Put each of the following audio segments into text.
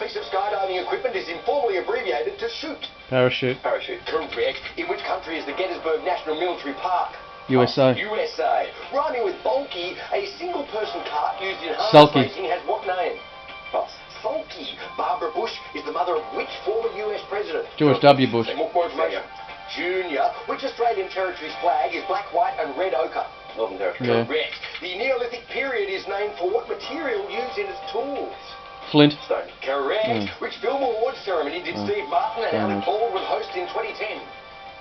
piece of skydiving equipment is informally abbreviated to shoot. Parachute. Parachute. Correct. In which country is the Gettysburg National Military Park? USA. USA. Rhyming with bulky, a single-person cart used in harness Sulky. racing has what name? Pass. Sulky. Barbara Bush is the mother of which former US president? George W. Bush. More information. Junior. Which Australian territory's flag is black, white and red ochre? Northern Territory. Yeah. Correct. The Neolithic period is named for what material used in its tools? Flint. Stone. Correct. Which film awards ceremony did Steve Martin and Alec Baldwin host in 2010?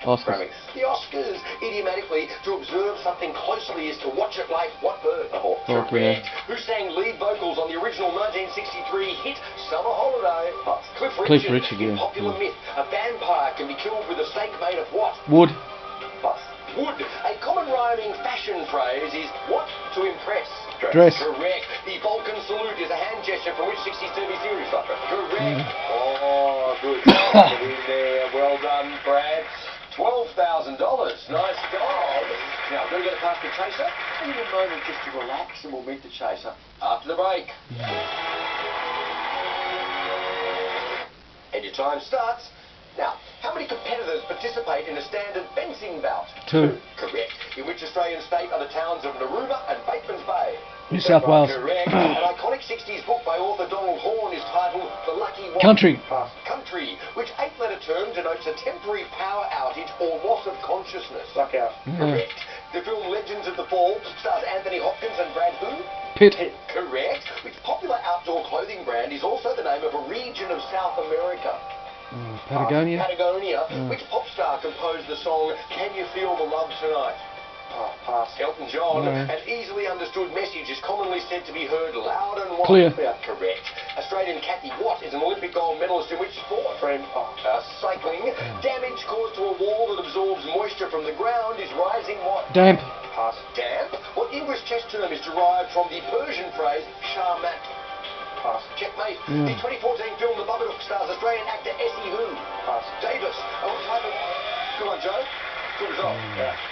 Oscars. Grammys. The Oscars. Idiomatically, to observe something closely is to watch it like what bird? A hawk. Hawk, Correct. yeah. Who sang lead vocals on the original 1963 hit Summer Holiday? Pass. Cliff Richard, In yeah. popular myth, a vampire can be killed with a stake made of what? Wood. Pass. Wood. A common rhyming fashion phrase is what to impress? Dress. Correct. The Vulcan salute is a hand gesture from which 60s TV series? Correct. Oh, good. Get in there. Well done, Brad. $12,000. Nice job. Now, we're going to get past the chaser. Give you a moment just to relax and we'll meet the chaser after the break. And your time starts. Now, how many competitors participate in a standard fencing bout? 2. Correct. In which Australian state are the towns of Narooma and Bateman's Bay? New South Wales. Correct. An iconic 60s book by author Donald Horne is titled The Lucky What? Country. Pass. Country, which 8-letter term denotes a temporary power outage or loss of consciousness. Blackout. Correct. The film Legends of the Fall stars Anthony Hopkins and Brad who? Pitt. Correct. Which popular outdoor clothing brand is also the name of a region of South America? Patagonia. Patagonia. Which pop star composed the song Can You Feel the Love Tonight? Pass. Elton John. No. An easily understood message is commonly said to be heard loud and wide. Clear. Correct. Australian Kathy Watt is an Olympic gold medalist in which sport? Friend. Cycling. Damage caused to a wall that absorbs moisture from the ground is rising what? Damp. Pass. Damp. What English chess term is derived from the Persian phrase Shahmat? Pass. Checkmate. The 2014 film The Babadook stars Australian actor Essie who? Pass. Davis. Oh, what type of... Good one, Joe. Good result.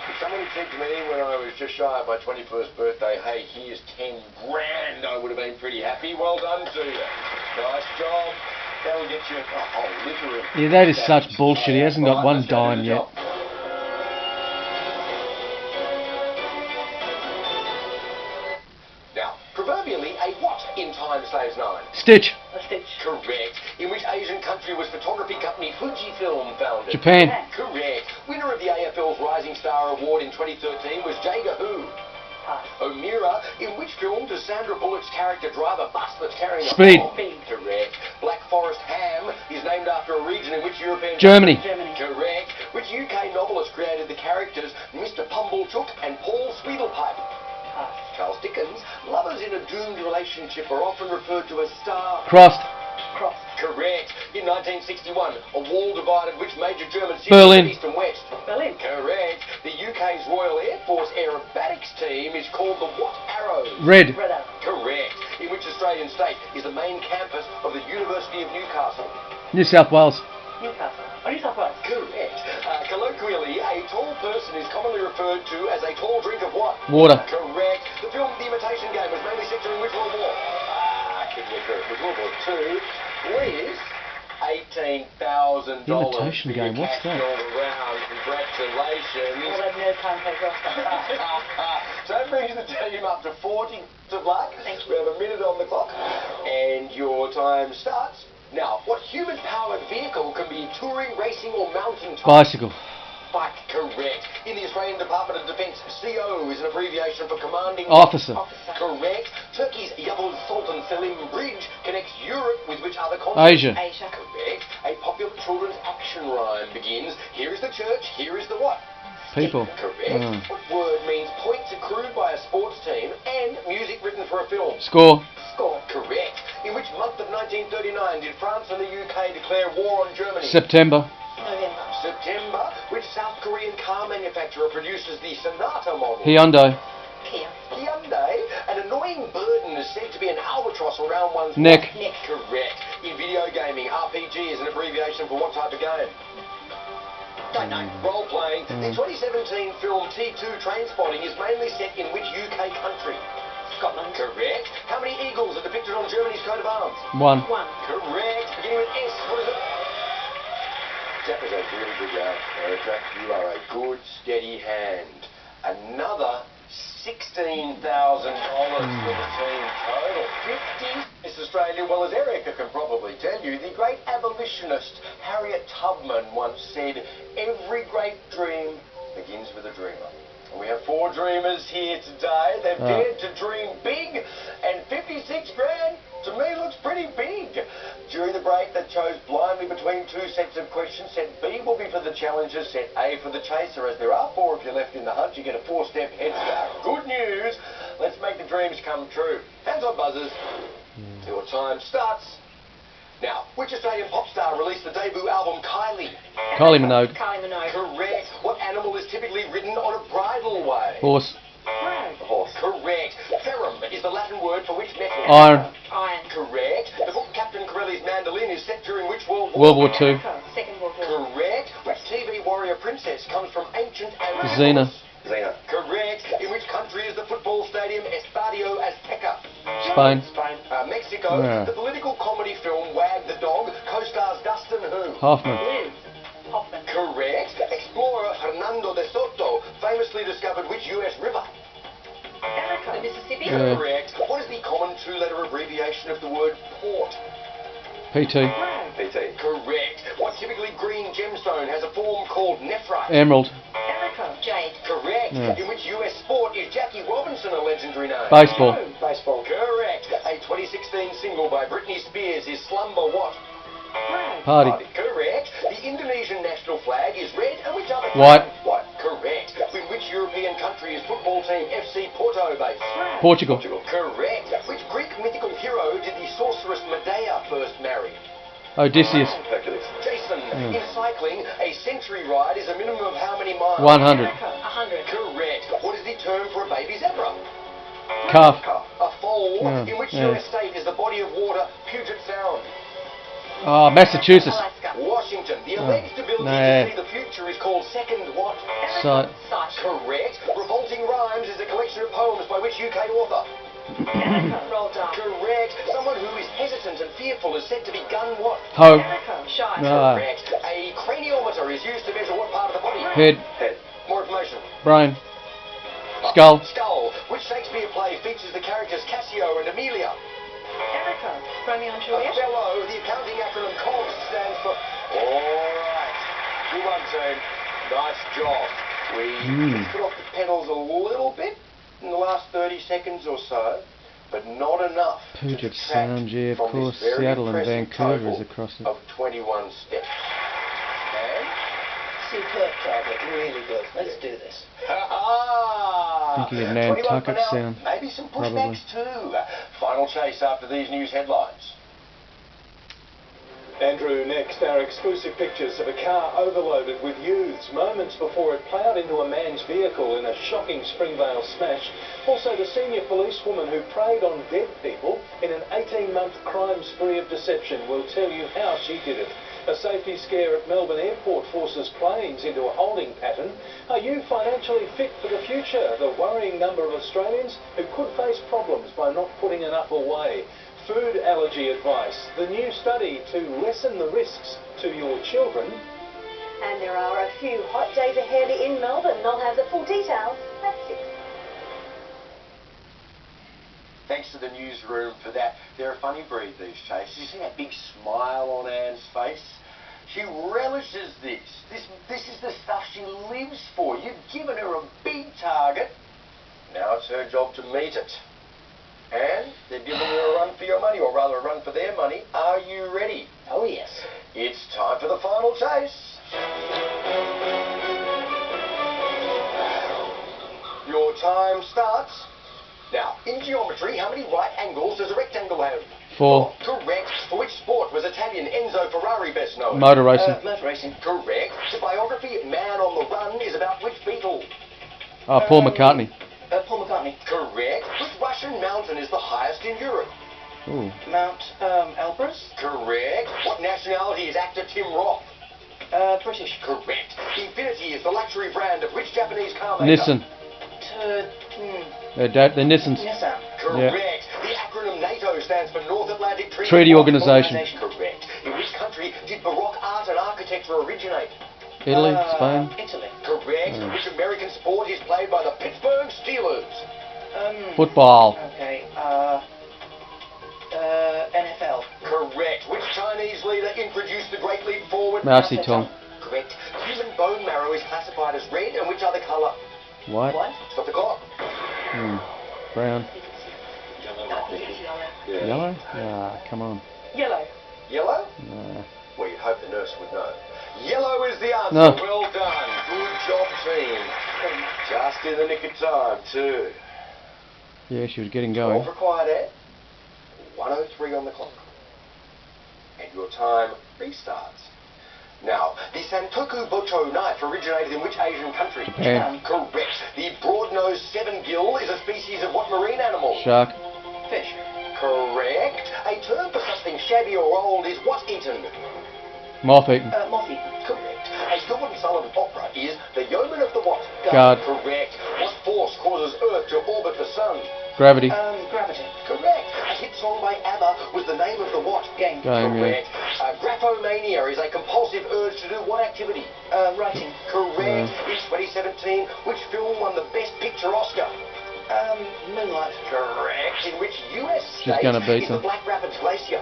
If someone had said to me when I was just shy of my 21st birthday, hey, here's 10 grand, I would have been pretty happy. Well done to you. Nice job. That'll get you a whole litter of... Yeah, that is such bullshit. He hasn't got one dime yet. Now, proverbially, a what in time saves 9? Stitch. A stitch. Correct. In which Asian country was photography company Fujifilm founded? Japan. Correct. Winner of the AFL's Rising Star Award in 2013 was Jager who? Pass. O'Meara. In which film does Sandra Bullock's character drive a bus that's carrying Speed. a bomb? Correct. Black Forest ham is named after a region in which European... Germany. Germany. Correct. Which UK novelist created the characters Mr. Pumblechook and Paul Sweedlepipe? Pass. Charles Dickens. Lovers in a doomed relationship are often referred to as star... Crossed. Cross. Correct. In 1961, a wall divided which major German cities Berlin. east and west? Berlin. Correct. The UK's Royal Air Force aerobatics team is called the what Arrows? Red. Red arrow. Correct. In which Australian state is the main campus of the University of Newcastle? New South Wales. Newcastle. Oh, New South Wales. Correct. Colloquially, a tall person is commonly referred to as a tall drink of what? Water. Correct. The film The Imitation Game was mainly set during which World War? Couldn't get correct. It was World War II. Please. $18,000. Imitation for your Game, what's cash that? all around. Congratulations. All that no time for So that brings the team up to 40 of luck. Thank you. We have a minute on the clock. And your time starts. Now, what human-powered vehicle can be touring, racing, or mountain type? Bicycle. Bike, correct. In the Australian Department of Defence, CO is an abbreviation for Commanding Officer. Correct. Turkey's Yavuz Sultan Selim Bridge connects Europe with which other continent? Asia. Asia. Correct. A popular children's action rhyme begins, here is the church, here is the what? People. Correct. What word means points accrued by a sports team and music written for a film? Score. Score. Correct. In which month of 1939 did France and the UK declare war on Germany? September. November. September. Which South Korean car manufacturer produces the Sonata model? Hyundai. Kia. Hyundai. An annoying burden is said to be an albatross around one's Neck. Neck. Correct. In video gaming, RPG is an abbreviation for what type of game? Don't know. Role playing. The 2017 film T2 Trainspotting is mainly set in which UK country? Scotland. Correct. How many eagles are depicted on Germany's coat of arms? 1. 1. Correct. Beginning with S. What is it? That was a really good round, Erica. You are a good, steady hand. Another $16,000 for the team total. 50. Miss Australia, well, as Erica can probably tell you, the great abolitionist Harriet Tubman once said, every great dream begins with a dreamer. And we have 4 dreamers here today. They've dared to dream big, and 56 grand to me looks pretty big. During the break, they chose blindly between 2 sets of questions. Set B will be for the challenger, set A for the chaser. As there are 4 of you left in the hunt, you get a 4-step head start. Good news. Let's make the dreams come true. Hands on buzzers. Your time starts now. Which Australian pop star released the debut album Kylie? Kylie Minogue. Kylie Minogue. Correct. What animal is typically ridden on a bridle way? Horse. Horse. Correct. Ferrum is the Latin word for which metal? Iron. Iron. Correct. The book Captain Corelli's Mandolin is set during which World War? World War II. Second World War. Correct. Which TV warrior princess comes from ancient Arabic? Xena. Xena. Correct. In which country is the football stadium Estadio Azteca? Spain. Spain. Mexico. Yeah. The political comedy film Wag the Dog co-stars Dustin who? Hoffman. Hoffman. Correct. Explorer Hernando de Soto famously discovered which US river? The Mississippi. Yeah. Correct. What is the common 2-letter abbreviation of the word port? PT. PT. Correct. What typically green gemstone has a form called nephrite? Emerald. Jade. Correct. Yeah. In which US sport is Jackie Robinson a legendary name? Baseball. Baseball. Correct. A 2016 single by Britney Spears is Slumber What? Party. Correct. The Indonesian national flag is red and which other White. White. Correct. In which European country is football team FC Porto based? Portugal. Correct. Which Greek mythical hero did the sorceress Medea first marry? Odysseus. Hercules. Jason. In cycling, a century ride is a minimum of how many miles? 100. 100. Correct. What is the term for a baby zebra? Calf. A foal. Yeah, In which yeah. US state is the body of water Puget Sound? Oh, Massachusetts. Alaska. Washington. The alleged ability no. to see the future is called second what? Sight. Sight. Correct. Revolting Rhymes is a collection of poems by which UK author? Roll down. Correct. Someone who is hesitant and fearful is said to be gun what? Ho. Shy. No. Correct. A craniometer is used to measure what part of the body? Head. Head. More information. Brain. Skull. Skull. Which Shakespeare play features the characters Cassio and Amelia? Romeo and Juliet. Othello. The accounting acronym COGS stands for... Alright. Good one, team. Nice job. We just put off the pedals a little bit in the last 30 seconds or so, but not enough to Puget detract Sound, yeah, of from course. this very Seattle and impressive Vancouver total is across it. of 21 steps. And... Superb target, really good. Let's do this. Ha-ha! Thinking of 21 for Nantucket now. Sound, Maybe some probably. pushbacks too. Final chase after these news headlines. Andrew, next, our exclusive pictures of a car overloaded with youths moments before it ploughed into a man's vehicle in a shocking Springvale smash. Also, the senior policewoman who preyed on dead people in an 18-month crime spree of deception will tell you how she did it. A safety scare at Melbourne Airport forces planes into a holding pattern. Are you financially fit for the future? The worrying number of Australians who could face problems by not putting enough away. Food allergy advice, the new study to lessen the risks to your children. And there are a few hot days ahead in Melbourne. I'll have the full details at 6. Thanks to the newsroom for that. They're a funny breed, these chasers. You see that big smile on Anne's face? She relishes this. This is the stuff she lives for. You've given her a big target. Now it's her job to meet it. And they're giving you a run for your money, or rather a run for their money. Are you ready? Oh, yes. It's time for the final chase. Your time starts now. In geometry, how many right angles does a rectangle have? 4. Correct. For which sport was Italian Enzo Ferrari best known? Motor racing. Motor racing. Correct. The biography Man on the Run is about which Beatle? Paul McCartney. Paul McCartney. Correct. Which Russian mountain is the highest in Europe? Ooh. Mount Elbrus. Correct. What nationality is actor Tim Roth? British. Correct. Infiniti is the luxury brand of which Japanese car maker? Nissan. Hmm. They're Nissans. Nissan. Correct. stands for North Atlantic Treaty Organisation. Correct. In which country did Baroque art and architecture originate? Italy, Spain. Italy. Correct. Which American sport is played by the Pittsburgh Steelers? Football. Okay. NFL. Correct. Which Chinese leader introduced the Great Leap Forward? Mao Zedong. Correct. Human bone marrow is classified as red, and which other colour? White. What? Stop the clock. Brown. Yeah. Yellow? Ah, come on. Yellow. Yellow? Nah. Well, you'd hope the nurse would know. Yellow is the answer. No. Well done. Good job, team. Just in the nick of time, too. Yeah, she was getting 12 going. required, Ed. 1:03 on the clock. And your time restarts. Now, the Santoku Bocho knife originated in which Asian country? Japan. Correct. The broad-nosed seven-gill is a species of what marine animal? Shark. Fish. Correct. A term for something shabby or old is what eaten? Moth eaten. Mossy. Correct. A Gilbert and Sullivan opera is The Yeoman of the what? Guard. Correct. What force causes Earth to orbit the Sun? Gravity. Gravity. Correct. A hit song by ABBA was the name of the what? Game. Game, yeah. Correct. Graphomania is a compulsive urge to do what activity? Writing. Correct. In 2017, which film won the Best Picture Oscar? Moonlight. Correct. In which US She's state gonna beat is the them. Black Rapids Glacier?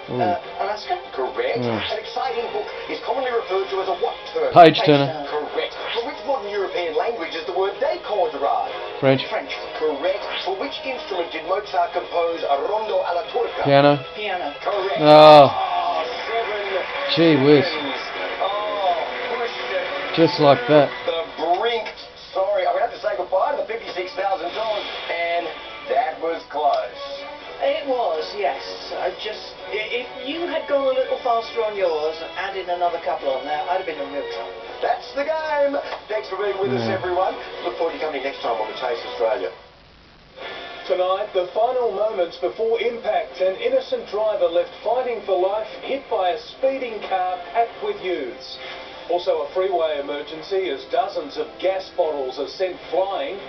Ooh. Alaska. Correct. Mm. An exciting book is commonly referred to as a what term? Page turner. Correct. From which modern European language is the word décor derived? French. French. Correct. For which instrument did Mozart compose a rondo alla turca? Piano. Piano. Correct. Oh, 7 gee whiz. seconds. Oh, pushed it Just like that. the brink. Sorry, I'm going to have to say goodbye to the $56,000, and that was close. It was, yes. If you had gone a little faster on yours and added another couple on there, I'd have been in real trouble. That's the game. Thanks for being with us, Yeah. everyone. Look forward to coming next time on The Chase Australia. Tonight, the final moments before impact, an innocent driver left fighting for life, hit by a speeding car packed with youths. Also a freeway emergency as dozens of gas bottles are sent flying.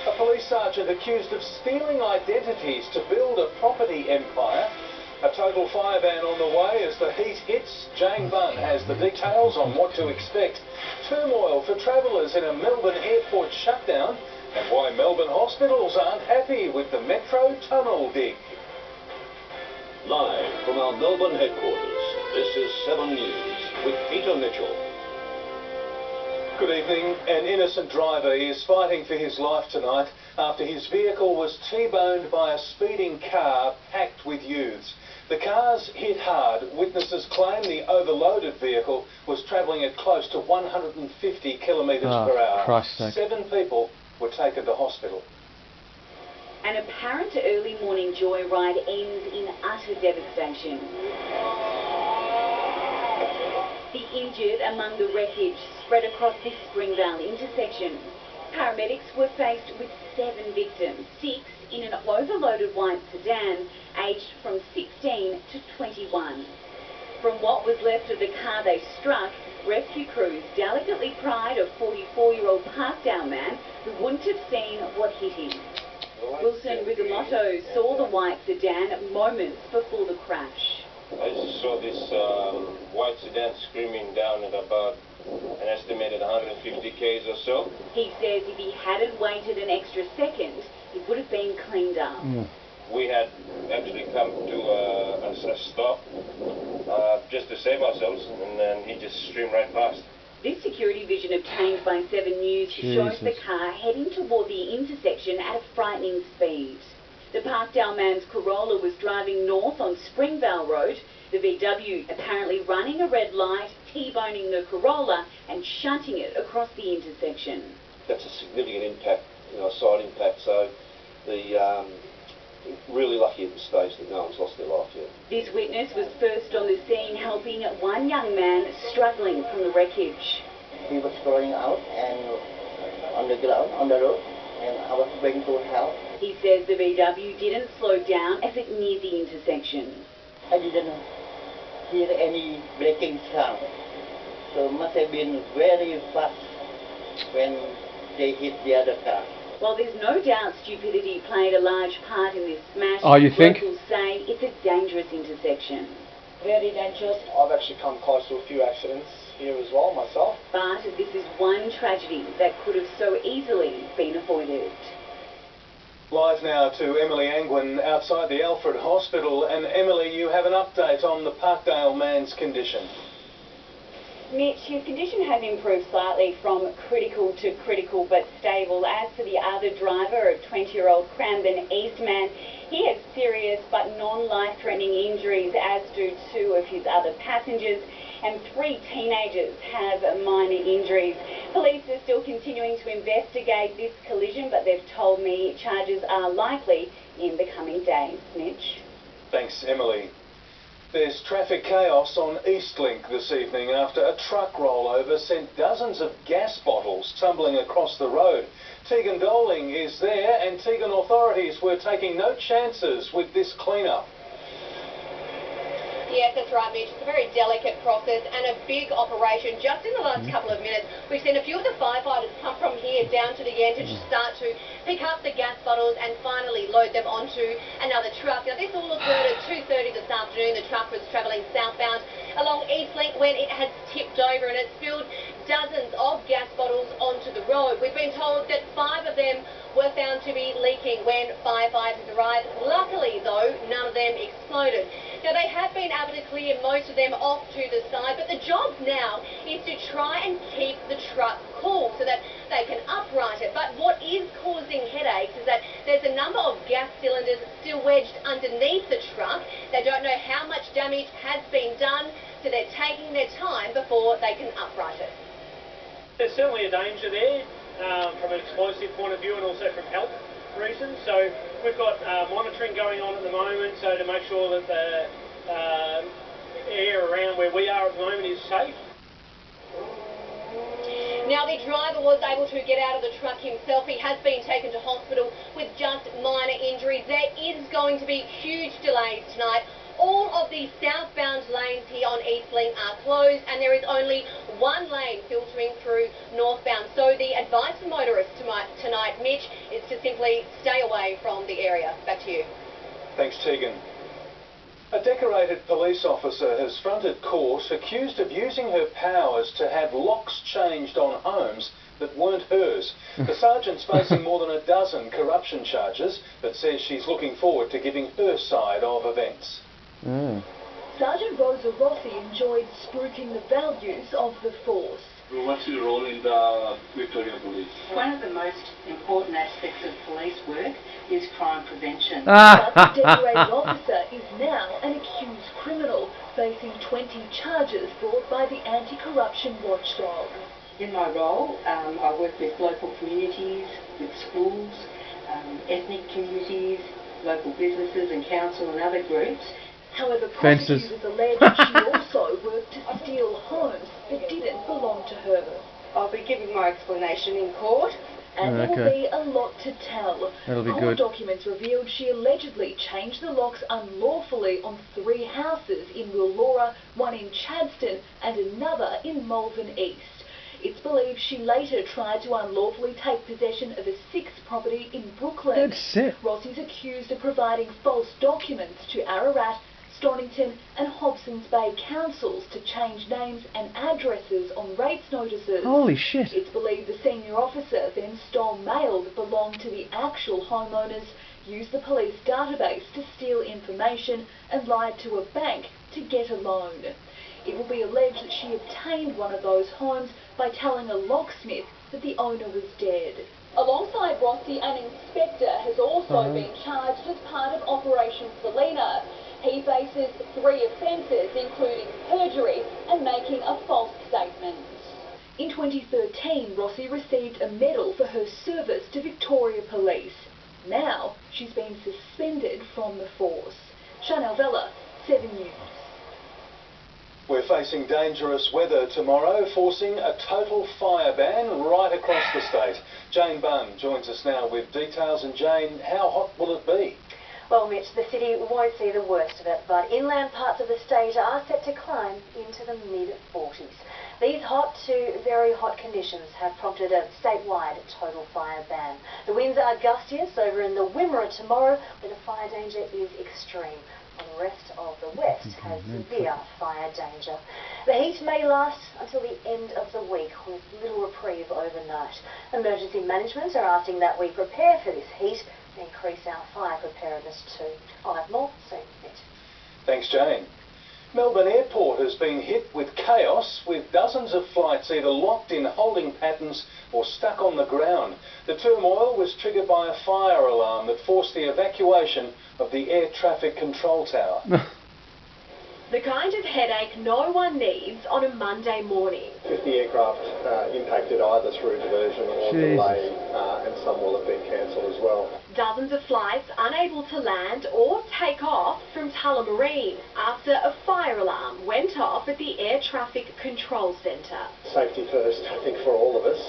A police sergeant accused of stealing identities to build a property empire. A total fire ban on the way as the heat hits. Jane Bunn has the details on what to expect. Turmoil for travellers in a Melbourne airport shutdown, and why Melbourne hospitals aren't happy with the Metro tunnel dig. Live from our Melbourne headquarters, this is 7 News with Peter Mitchell. Good evening. An innocent driver is fighting for his life tonight after his vehicle was T-boned by a speeding car packed with youths. The cars hit hard. Witnesses claim the overloaded vehicle was travelling at close to 150 kilometres per hour. Christ's sake. 7 people were taken to hospital. An apparent early morning joyride ends in utter devastation. The injured among the wreckage spread across this Springvale intersection. Paramedics were faced with 7 victims, 6 in an overloaded white sedan, aged from 16 to 21. From what was left of the car they struck, rescue crews delicately pried a 44-year-old parked-out man who wouldn't have seen what hit him. Wilson Rigamotto saw the white sedan moments before the crash. I just saw this white sedan screaming down at about an estimated 150 k's or so. He says if he hadn't waited an extra second, he would have been cleaned up. We had actually come to a stop just to save ourselves, and then he just streamed right past. This security vision obtained by 7 News shows the car heading toward the intersection at a frightening speed. The parked-out man's Corolla was driving north on Springvale Road, the VW apparently running a red light, T-boning the Corolla and shunting it across the intersection. That's a significant impact, side impact, so the really lucky at this stage that no one's lost their life yet. This witness was first on the scene helping one young man struggling from the wreckage. He was crawling out and on the ground, on the road, and I was going to help. He says the VW didn't slow down as it neared the intersection. I didn't hear any braking sound, so must have been very fast when they hit the other car. While there's no doubt stupidity played a large part in this smash, Oh, you think? locals say dangerous intersection. Very dangerous. I've actually come close to a few accidents here as well myself. But this is one tragedy that could have so easily been avoided. Live now to Emily Angwin outside the Alfred Hospital. And Emily, you have an update on the Parkdale man's condition. Mitch, his condition has improved slightly from critical to critical but stable. As for the other driver, a 20-year-old Cranbourne East man, he has serious but non-life-threatening injuries, as do two of his other passengers, and 3 teenagers have minor injuries. Police are still continuing to investigate this collision, but they've told me charges are likely in the coming days. Mitch? Thanks, Emily. There's traffic chaos on Eastlink this evening after a truck rollover sent dozens of gas bottles tumbling across the road. Tegan Doling is there, and Tegan, authorities were taking no chances with this clean-up. Yes, that's right, Mitch. It's a very delicate process and a big operation. Just in the last couple of minutes, we've seen a few of the firefighters come from here down to the end to start to pick up the gas bottles and finally load them onto another truck. Now, this all occurred at 2:30 this afternoon. The truck was travelling southbound along Eastlink when it had tipped over and it spilled dozens of gas bottles onto the road. We've been told that 5 of them were found to be leaking when firefighters arrived. Luckily, though, none of them exploded. Now, they have been able to clear most of them off to the side, but the job now is to try and keep the truck cool so that they can upright it. But what is causing headaches is that there's a number of gas cylinders still wedged underneath the truck. They don't know how much damage has been done, so they're taking their time before they can upright it. There's certainly a danger there from an explosive point of view and also from health reasons. So we've got monitoring going on at the moment, so to make sure that the area around where we are at the moment is safe. Now, the driver was able to get out of the truck himself. He has been taken to hospital with just minor injuries. There is going to be huge delays tonight. All of the southbound lanes here on Eastlink are closed and there is only one lane filtering through northbound. So the advice for motorists tonight, Mitch, is to simply stay away from the area. Back to you. Thanks, Tegan. A decorated police officer has fronted court accused of using her powers to have locks changed on homes that weren't hers. The sergeant's facing more than a dozen corruption charges, but says she's looking forward to giving her side of events. Sergeant Rosa Rossi enjoyed spruiking the values of the force. What's your role in the Victoria Police? One of the most important aspects of police work is crime prevention. But the decorated officer is now an accused criminal, facing 20 charges brought by the anti-corruption watchdog. In my role, I work with local communities, with schools, ethnic communities, local businesses and council and other groups. However, prosecutors allege she also worked to steal homes that didn't belong to her. I'll be giving my explanation in court. And there will be a lot to tell. That'll be Court good. documents revealed she allegedly changed the locks unlawfully on 3 houses in Willora, one in Chadstone and another in Malvern East. It's believed she later tried to unlawfully take possession of a 6th property in Brooklyn. That's it. Rossi's accused of providing false documents to Ararat, Stonington and Hobsons Bay councils to change names and addresses on rates notices. Holy shit. It's believed the senior officer then stole mail that belonged to the actual homeowners, used the police database to steal information and lied to a bank to get a loan. It will be alleged that she obtained one of those homes by telling a locksmith that the owner was dead. Alongside Rossi, an inspector has also been charged as part of Operation Selena. He faces 3 offences, including perjury and making a false statement. In 2013, Rossi received a medal for her service to Victoria Police. Now, she's been suspended from the force. Chanel Vella, 7 News. We're facing dangerous weather tomorrow, forcing a total fire ban right across the state. Jane Bunn joins us now with details. And Jane, how hot will it be? Well, Mitch, the city won't see the worst of it, but inland parts of the state are set to climb into the mid-40s. These hot to very hot conditions have prompted a statewide total fire ban. The winds are gustiest over in the Wimmera tomorrow, where the fire danger is extreme. On the rest of the west has severe fire danger. The heat may last until the end of the week, with little reprieve overnight. Emergency management are asking that we prepare for this heat and increase our fire preparedness too. I'll have more soon. Thanks, Jane. Melbourne Airport has been hit with chaos, with dozens of flights either locked in holding patterns or stuck on the ground. The turmoil was triggered by a fire alarm that forced the evacuation of the air traffic control tower. The kind of headache no one needs on a Monday morning. 50 aircraft impacted either through diversion or delay, and some will have been cancelled as well. Dozens of flights unable to land or take off from Tullamarine after a fire alarm went off at the Air Traffic Control Centre. Safety first, I think, for all of us,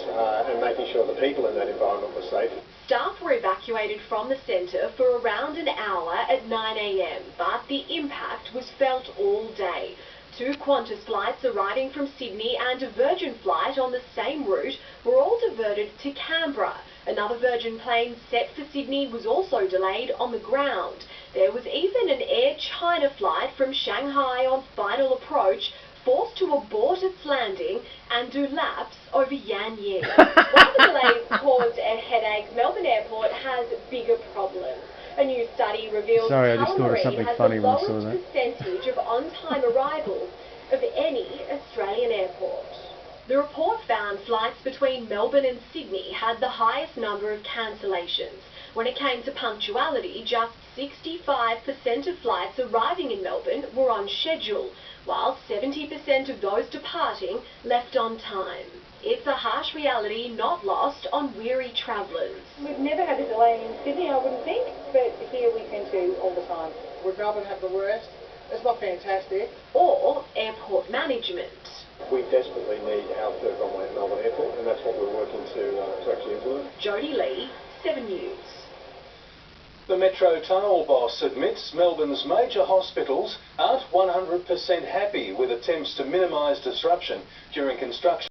and making sure the people in that environment were safe. Staff were evacuated from the centre for around an hour at 9 a.m, but the impact was felt all day. 2 Qantas flights arriving from Sydney and a Virgin flight on the same route were all diverted to Canberra. Another Virgin plane set for Sydney was also delayed on the ground. There was even an Air China flight from Shanghai on final approach forced to abort its landing and do laps over Yanyin. While the delays caused a headache, Melbourne Airport has bigger problems. A new study reveals Tullamarine has the lowest percentage of on-time arrivals of any Australian airport. The report found flights between Melbourne and Sydney had the highest number of cancellations. When it came to punctuality, just 65% of flights arriving in Melbourne were on schedule, while 70% of those departing left on time. It's a harsh reality not lost on weary travellers. We've never had a delay in Sydney, I wouldn't think, but here we seem to all the time. Would Melbourne have the worst? It's not fantastic. Or airport management. We desperately need our third runway at Melbourne Airport, and that's what we're working to actually implement. Jodie Lee, 7 News. The Metro Tunnel boss admits Melbourne's major hospitals aren't 100% happy with attempts to minimise disruption during construction.